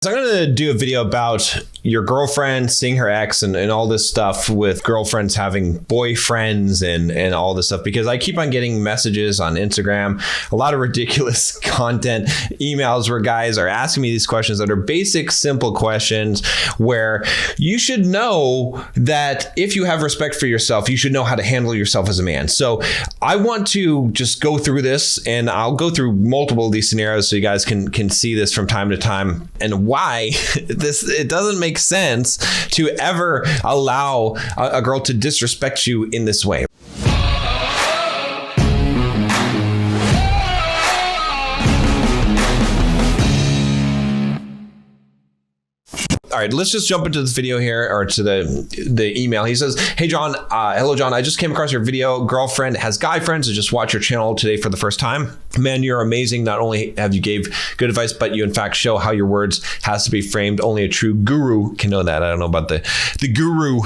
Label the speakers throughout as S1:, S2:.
S1: So I'm going to do a video about your girlfriend seeing her ex and all this stuff with girlfriends having boyfriends and all this stuff, because I keep on getting messages on Instagram, a lot of ridiculous content, emails where guys are asking me these questions that are basic, simple questions where you should know that if you have respect for yourself, you should know how to handle yourself as a man. So I want to just go through this, and I'll go through multiple of these scenarios so you guys can see this from time to time and why it doesn't make sense to ever allow a girl to disrespect you in this way. All right, let's just jump into this video here, or to the email. He says, "Hey John, hello John. I just came across your video. Girlfriend has guy friends who just watch your channel today for the first time. Man, you're amazing. Not only have you gave good advice, but you in fact show how your words has to be framed. Only a true guru can know that." I don't know about the guru.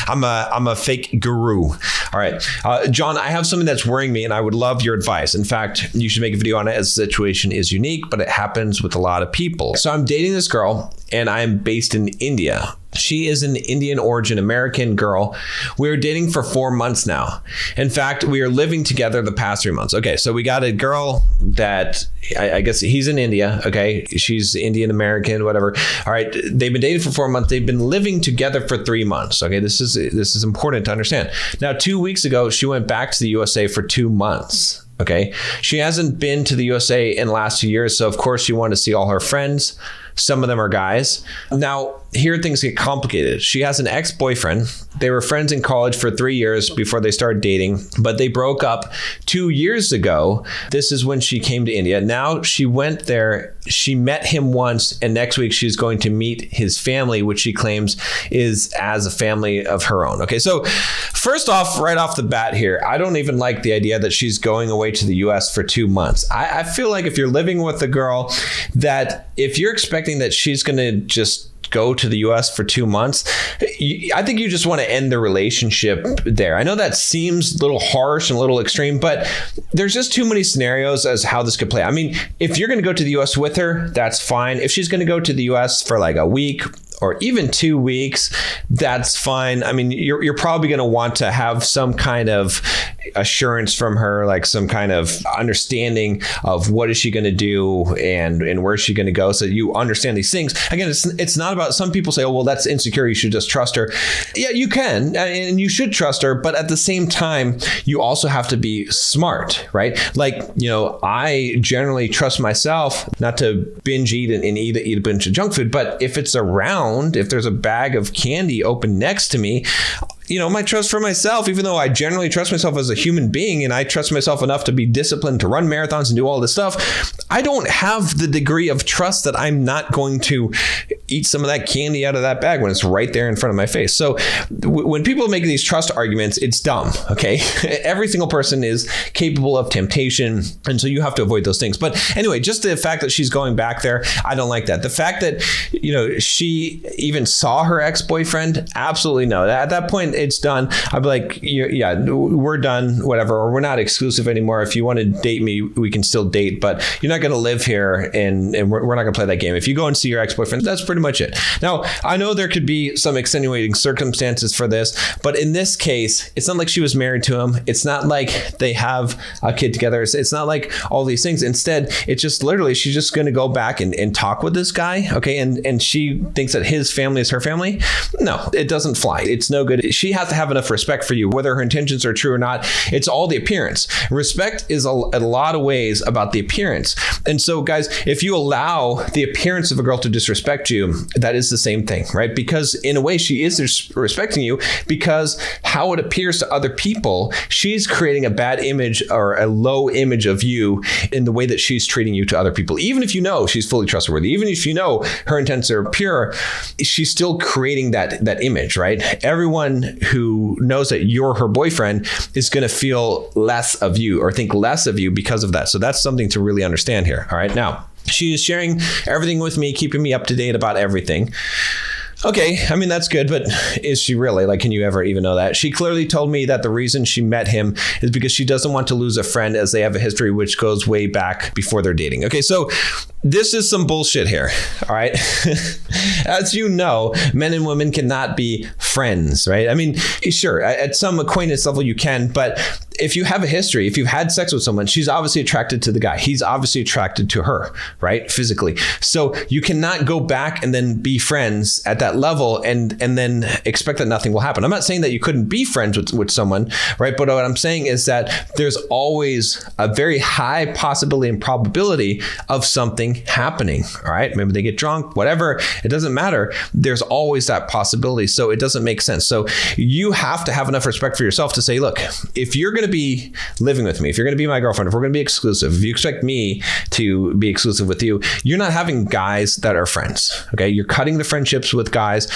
S1: I'm a fake guru. All right, John, I have something that's worrying me, and I would love your advice. In fact, you should make a video on it, as the situation is unique, but it happens with a lot of people. So I'm dating this girl, and I'm based in India. She is an Indian origin American girl. We are dating for 4 months now. In fact, we are living together the past 3 months. Okay, so we got a girl that I guess he's in India. Okay, she's Indian American, whatever. All right, they've been dating for 4 months. They've been living together for 3 months. Okay, this is important to understand. Now, 2 weeks ago, she went back to the USA for 2 months. Okay, she hasn't been to the USA in the last 2 years, so of course she wanted to see all her friends. Some of them are guys. Now, here things get complicated. She has an ex-boyfriend. They were friends in college for 3 years before they started dating, but they broke up 2 years ago. This is when she came to India. Now she went there. She met him once, and next week she's going to meet his family, which she claims is as a family of her own. Okay, so first off, right off the bat here, I don't even like the idea that she's going away to the US for 2 months. I feel like if you're living with a girl, that if you're expecting that she's going to just go to the US for 2 months, I think you just want to end the relationship there. I know that seems a little harsh and a little extreme, but there's just too many scenarios as how this could play. I mean, if you're going to go to the US with her, that's fine. If she's going to go to the US for like a week or even 2 weeks, that's fine. I mean, you're probably going to want to have some kind of assurance from her, like some kind of understanding of what is she going to do and where is she going to go, so you understand these things. Again, it's not about, some people say, oh, well, that's insecure, you should just trust her. Yeah, you can, and you should trust her, but at the same time, you also have to be smart, right? Like, I generally trust myself not to binge eat and eat a bunch of junk food, but if it's around, if there's a bag of candy open next to me, my trust for myself, even though I generally trust myself as a human being and I trust myself enough to be disciplined, to run marathons and do all this stuff, I don't have the degree of trust that I'm not going to eat some of that candy out of that bag when it's right there in front of my face. So when people make these trust arguments, it's dumb, okay? Every single person is capable of temptation, and so you have to avoid those things. But anyway, just the fact that she's going back there, I don't like that. The fact that, she even saw her ex-boyfriend, absolutely no. At that point, it's done. I'd be like, yeah, we're done, whatever, or we're not exclusive anymore. If you want to date me, we can still date, but you're not going to live here, and we're not going to play that game. If you go and see your ex-boyfriend, that's pretty much it. Now, I know there could be some extenuating circumstances for this, but in this case, it's not like she was married to him. It's not like they have a kid together. It's not like all these things. Instead, it's just literally, she's just going to go back and talk with this guy, okay? And she thinks that his family is her family. No, it doesn't fly. It's no good. She has to have enough respect for you, whether her intentions are true or not. It's all the appearance. Respect is a lot of ways about the appearance. And so, guys, if you allow the appearance of a girl to disrespect you, that is the same thing, right? Because in a way, she is respecting you, because how it appears to other people, she's creating a bad image or a low image of you in the way that she's treating you to other people. Even if you know she's fully trustworthy, even if you know her intents are pure, she's still creating that image, right? Everyone who knows that you're her boyfriend is going to feel less of you or think less of you because of that. So that's something to really understand here. All right. Now, she is sharing everything with me, keeping me up to date about everything. Okay, I mean, that's good, but is she really? Like, can you ever even know that? She clearly told me that the reason she met him is because she doesn't want to lose a friend, as they have a history which goes way back before they're dating. Okay, so this is some bullshit here, all right? As you know, men and women cannot be friends, right? I mean, sure, at some acquaintance level you can, but if you have a history, if you've had sex with someone, she's obviously attracted to the guy. He's obviously attracted to her, right? Physically. So you cannot go back and then be friends at that level and then expect that nothing will happen. I'm not saying that you couldn't be friends with someone, right? But what I'm saying is that there's always a very high possibility and probability of something happening, all right? Maybe they get drunk, whatever. It doesn't matter. There's always that possibility. So it doesn't make sense. So you have to have enough respect for yourself to say, look, if you're going to be living with me, if you're going to be my girlfriend, if we're going to be exclusive, if you expect me to be exclusive with you, you're not having guys that are friends. Okay. You're cutting the friendships with guys,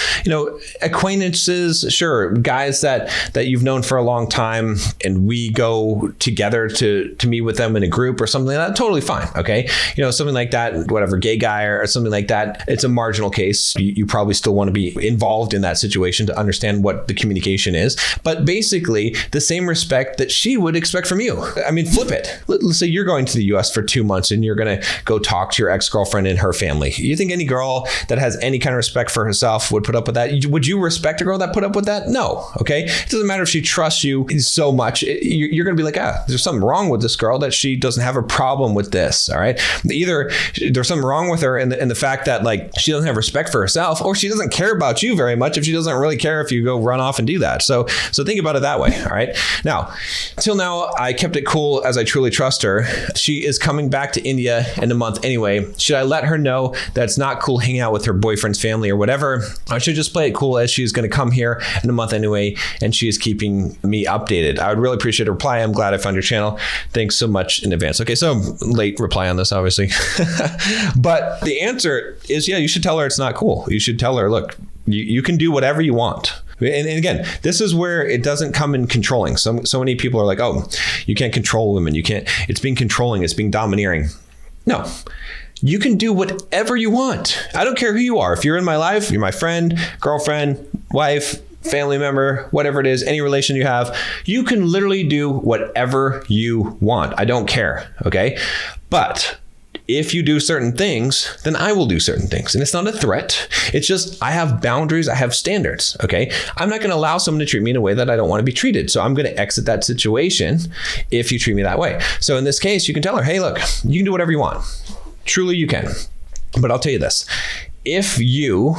S1: acquaintances, sure. Guys that you've known for a long time and we go together to meet with them in a group or something like that. Totally fine. Okay. Something like that, whatever, gay guy or something like that. It's a marginal case. You probably still want to be involved in that situation to understand what the communication is. But basically the same respect that she would expect from you. I mean, flip it. Let's say you're going to the US for 2 months and you're going to go talk to your ex-girlfriend and her family. You think any girl that has any kind of respect for herself would put up with that? Would you respect a girl that put up with that? No. Okay. It doesn't matter if she trusts you so much. You're going to be like, there's something wrong with this girl that she doesn't have a problem with this. All right. Either there's something wrong with her in the fact that like she doesn't have respect for herself, or she doesn't care about you very much if she doesn't really care if you go run off and do that. So think about it that way. All right. Now, till now, I kept it cool as I truly trust her. She is coming back to India in a month anyway. Should I let her know that it's not cool hanging out with her boyfriend's family or whatever? I should just play it cool as she's going to come here in a month anyway, and she is keeping me updated. I would really appreciate a reply. I'm glad I found your channel. Thanks so much in advance. Okay, so late reply on this, obviously. But the answer is, yeah, you should tell her it's not cool. You should tell her, look, you can do whatever you want. And again, this is where it doesn't come in controlling. So many people are like, oh, you can't control women. You can't, it's being controlling. It's being domineering. No, you can do whatever you want. I don't care who you are. If you're in my life, you're my friend, girlfriend, wife, family member, whatever it is, any relation you have, you can literally do whatever you want. I don't care. Okay. But if you do certain things, then I will do certain things. And it's not a threat. It's just, I have boundaries. I have standards. Okay. I'm not going to allow someone to treat me in a way that I don't want to be treated. So I'm going to exit that situation if you treat me that way. So in this case, you can tell her, hey, look, you can do whatever you want. Truly you can. But I'll tell you this, if you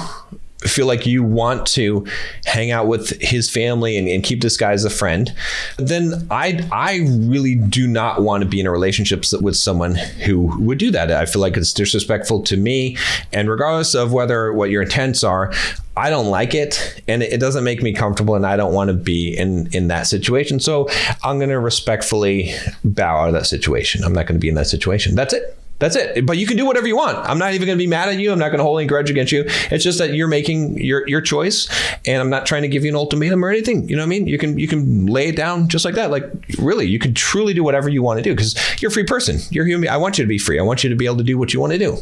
S1: feel like you want to hang out with his family and keep this guy as a friend, then I really do not want to be in a relationship with someone who would do that. I feel like it's disrespectful to me. And regardless of what your intents are, I don't like it and it doesn't make me comfortable, and I don't want to be in that situation. So I'm going to respectfully bow out of that situation. I'm not going to be in that situation. That's it. That's it. But you can do whatever you want. I'm not even going to be mad at you. I'm not going to hold any grudge against you. It's just that you're making your choice, and I'm not trying to give you an ultimatum or anything. You know what I mean? You can lay it down just like that. Like, really, you can truly do whatever you want to do because you're a free person. You're human. I want you to be free. I want you to be able to do what you want to do.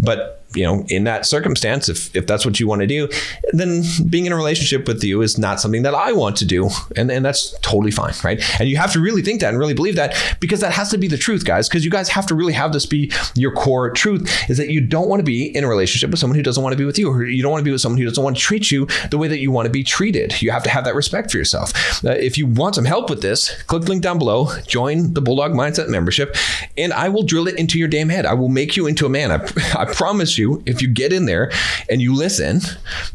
S1: But in that circumstance, if that's what you want to do, then being in a relationship with you is not something that I want to do. And that's totally fine, right? And you have to really think that and really believe that, because that has to be the truth, guys, because you guys have to really have this be your core truth, is that you don't want to be in a relationship with someone who doesn't want to be with you, or you don't want to be with someone who doesn't want to treat you the way that you want to be treated. You have to have that respect for yourself. If you want some help with this, click the link down below, join the Bulldog Mindset membership, and I will drill it into your damn head. I will make you into a man. I promise you. If you get in there and you listen,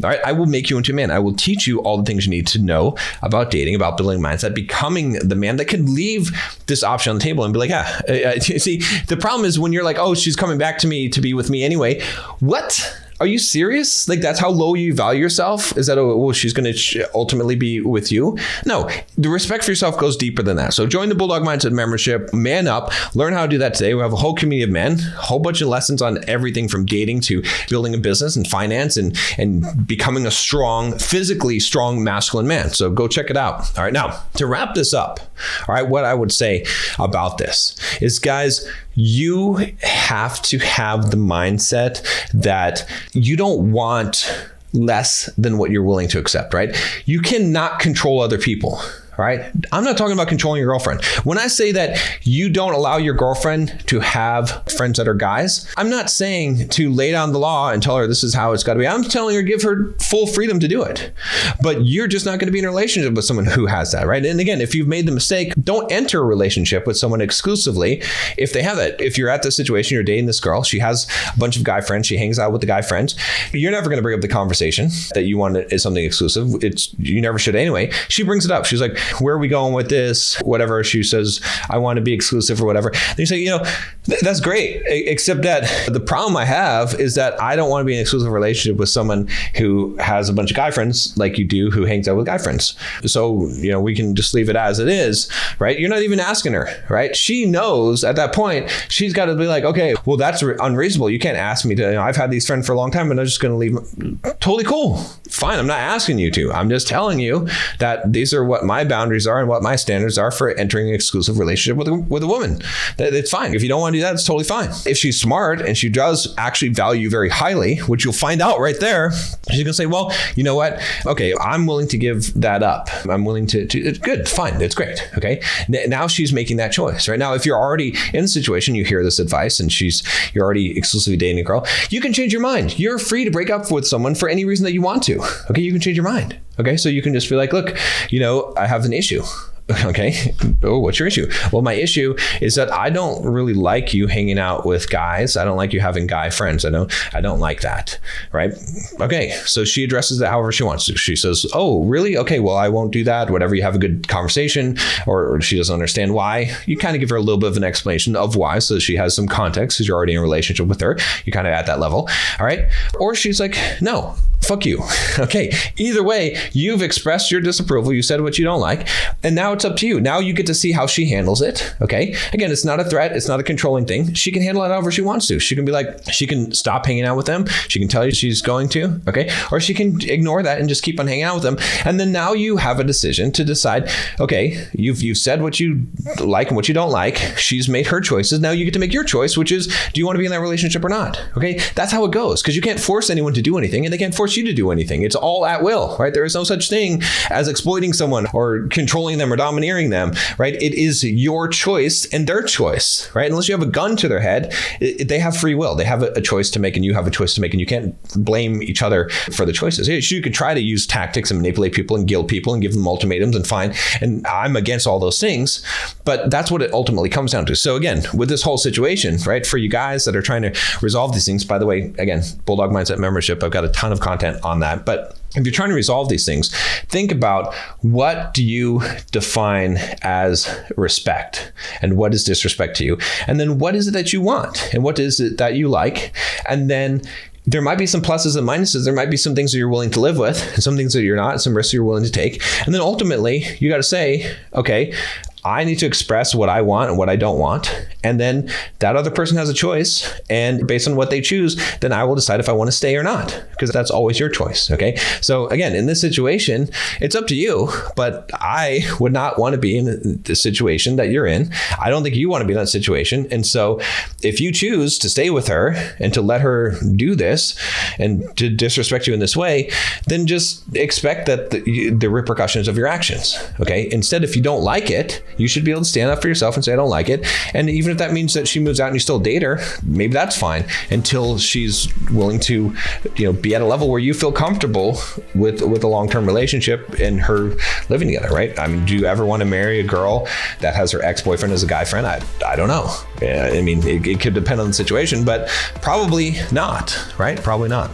S1: all right, I will make you into a man. I will teach you all the things you need to know about dating, about building mindset, becoming the man that can leave this option on the table and be like, see, the problem is when you're like, oh, she's coming back to me to be with me anyway. What? Are you serious? Like, that's how low you value yourself? Is that, she's going to ultimately be with you? No, the respect for yourself goes deeper than that. So join the Bulldog Mindset membership, man up, learn how to do that today. We have a whole community of men, a whole bunch of lessons on everything from dating to building a business and finance and becoming a physically strong masculine man. So go check it out. All right. Now, to wrap this up, all right, what I would say about this is, guys, you have to have the mindset that you don't want less than what you're willing to accept, right? You cannot control other people. Right? I'm not talking about controlling your girlfriend. When I say that you don't allow your girlfriend to have friends that are guys, I'm not saying to lay down the law and tell her this is how it's got to be. I'm telling her give her full freedom to do it. But you're just not going to be in a relationship with someone who has that, right? And again, if you've made the mistake, don't enter a relationship with someone exclusively if they have that. If you're at this situation, you're dating this girl, she has a bunch of guy friends, she hangs out with the guy friends, you're never going to bring up the conversation that you want is something exclusive. You never should anyway. She brings it up. She's like, where are we going with this? Whatever. She says, I want to be exclusive or whatever. Then you say, that's great. Except that the problem I have is that I don't want to be in an exclusive relationship with someone who has a bunch of guy friends like you do, who hangs out with guy friends. So, we can just leave it as it is, right? You're not even asking her, right? She knows at that point, she's got to be like, okay, well, that's unreasonable. You can't ask me to, I've had these friends for a long time and I'm just going to leave. Totally cool. Fine. I'm not asking you to. I'm just telling you that these are what my boundaries are and what my standards are for entering an exclusive relationship with a woman. It's fine. If you don't want to do that, it's totally fine. If she's smart and she does actually value you very highly, which you'll find out right there, she's going to say, well, you know what? Okay, I'm willing to give that up. I'm willing to good, fine. It's great. Okay. Now she's making that choice, right? Now, if you're already in the situation, you hear this advice and you're already exclusively dating a girl, you can change your mind. You're free to break up with someone for any reason that you want to. Okay. You can change your mind. Okay. So you can just be like, look, I have an issue. Okay. Oh, what's your issue? Well, my issue is that I don't really like you hanging out with guys. I don't like you having guy friends. I don't like that. Right. Okay. So she addresses it however she wants to. She says, oh, really? Okay. Well, I won't do that. Whatever. You have a good conversation, or she doesn't understand why. You kind of give her a little bit of an explanation of why, so she has some context because you're already in a relationship with her. You're kind of at that level. All right. Or she's like, no, fuck you. Okay. Either way, you've expressed your disapproval. You said what you don't like. And now it's up to you. Now you get to see how she handles it. Okay. Again, it's not a threat. It's not a controlling thing. She can handle it however she wants to. She can be like, she can stop hanging out with them. She can tell you she's going to. Okay. Or she can ignore that and just keep on hanging out with them. And then now you have a decision to decide, okay, you've said what you like and what you don't like. She's made her choices. Now you get to make your choice, which is, do you want to be in that relationship or not? Okay. That's how it goes, because you can't force anyone to do anything and they can't force you to do anything. It's all at will, right? There is no such thing as exploiting someone or controlling them or domineering them, right? It is your choice and their choice, right? Unless you have a gun to their head, they have free will. They have a choice to make and you have a choice to make, and you can't blame each other for the choices. You could try to use tactics and manipulate people and guilt people and give them ultimatums and fine. And I'm against all those things, but that's what it ultimately comes down to. So again, with this whole situation, right, for you guys that are trying to resolve these things, by the way, again, Bulldog Mindset membership, I've got a ton of content on that. But if you're trying to resolve these things, think about, what do you define as respect and what is disrespect to you? And then what is it that you want and what is it that you like? And then there might be some pluses and minuses. There might be some things that you're willing to live with and some things that you're not, some risks you're willing to take. And then ultimately you got to say, okay, I need to express what I want and what I don't want. And then that other person has a choice. And based on what they choose, then I will decide if I want to stay or not, because that's always your choice. Okay. So again, in this situation, it's up to you, but I would not want to be in the situation that you're in. I don't think you want to be in that situation. And so if you choose to stay with her and to let her do this and to disrespect you in this way, then just expect that the repercussions of your actions. Okay. Instead, if you don't like it, you should be able to stand up for yourself and say, I don't like it. And even if that means that she moves out and you still date her, maybe that's fine until she's willing to, be at a level where you feel comfortable with a long-term relationship and her living together, right? I mean, do you ever want to marry a girl that has her ex-boyfriend as a guy friend? I don't know. I mean, it could depend on the situation, but probably not, right? Probably not.